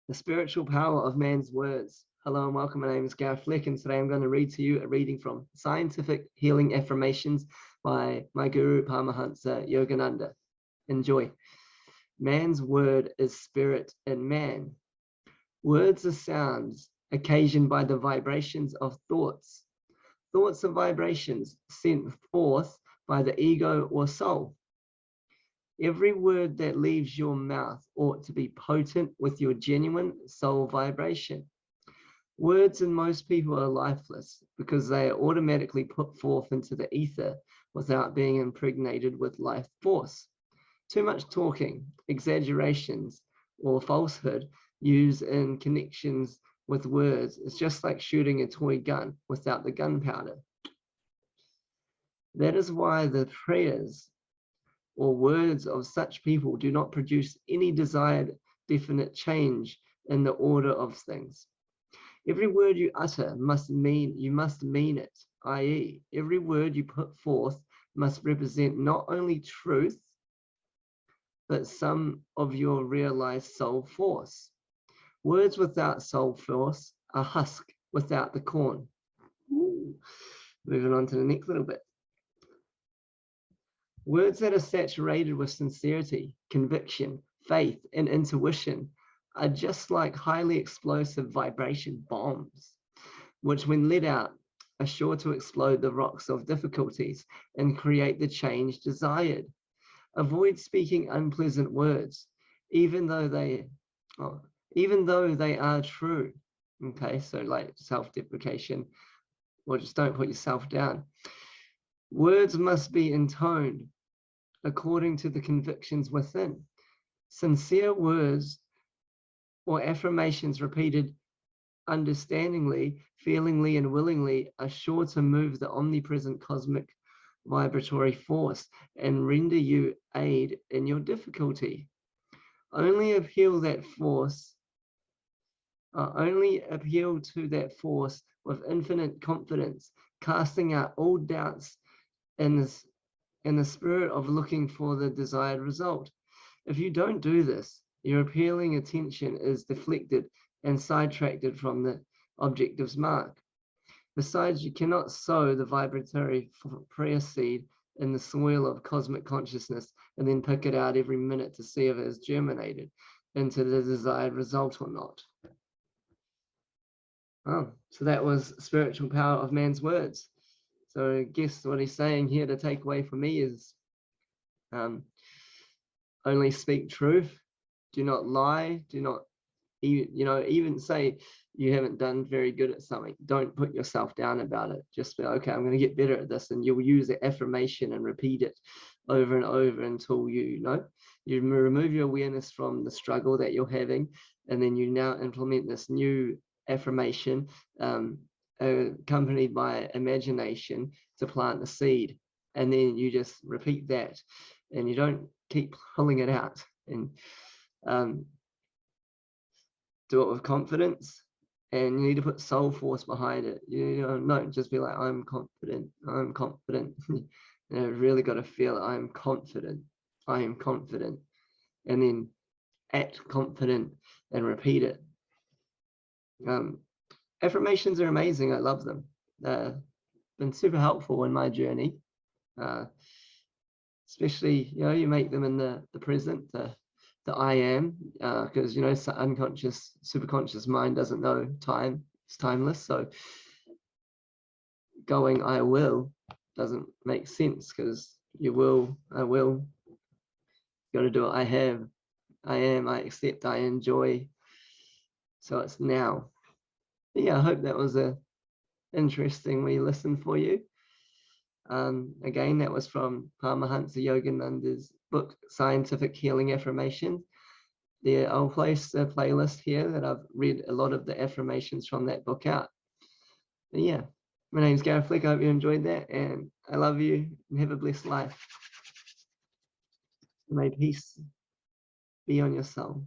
The spiritual power of man's words. Hello and welcome. My name is Gareth Fleck, and today I'm going to read to you a reading from Scientific Healing Affirmations by my guru Parmahansa Yogananda. Enjoy. Man's word is spirit in man. Words are sounds occasioned by the vibrations of thoughts. Thoughts are vibrations sent forth by the ego or soul. Every word that leaves your mouth ought to be potent with your genuine soul vibration. Words in most people are lifeless because they are automatically put forth into the ether without being impregnated with life force. Too much talking, exaggerations, or falsehood used in connections with words is just like shooting a toy gun without the gunpowder. That is why the prayers or words of such people do not produce any desired definite change in the order of things. Every word you utter must mean it, i.e., every word you put forth must represent not only truth, but some of your realized soul force. Words without soul force are husk without the corn. Ooh. Moving on to the next little bit. Words that are saturated with sincerity, conviction, faith, and intuition are just like highly explosive vibration bombs, which when let out are sure to explode the rocks of difficulties and create the change desired. Avoid speaking unpleasant words, even though they are true. Okay, so like self-deprecation, or just don't put yourself down. Words must be intoned according to the convictions within. Sincere words or affirmations repeated understandingly, feelingly, and willingly are sure to move the omnipresent cosmic vibratory force and render you aid in your difficulty. Only appeal to that force with infinite confidence, casting out all doubts in the spirit of looking for the desired result. If you don't do this, your appealing attention is deflected and sidetracked from the objective's mark. Besides, you cannot sow the vibratory prayer seed in the soil of cosmic consciousness and then pick it out every minute to see if it has germinated into the desired result or not. Oh, so that was spiritual power of man's words. So I guess what he's saying here to take away from me is only speak truth, do not lie, do not even say you haven't done very good at something. Don't put yourself down about it. Just be, okay, I'm going to get better at this, and you'll use the affirmation and repeat it over and over until you remove your awareness from the struggle that you're having, and then you now implement this new affirmation accompanied by imagination to plant the seed, and then you just repeat that, and you don't keep pulling it out, and do it with confidence, and you need to put soul force behind it. Don't just be like, I'm confident. Really got to feel it. I am confident, and then act confident and repeat it. Affirmations are amazing. I love them. Been super helpful in my journey, especially you make them in the present, the I am, because unconscious, superconscious mind doesn't know time. It's timeless. So going I will doesn't make sense, because you will, I will, got to do it. I have, I am, I accept, I enjoy. So it's now. But yeah, I hope that was a interesting wee listen for you. Again, that was from Parmahansa Yogananda's book, Scientific Healing Affirmations. I'll place a playlist here that I've read a lot of the affirmations from that book out. But yeah, my name's Gareth Fleck. I hope you enjoyed that, and I love you, and have a blessed life. May peace be on your soul.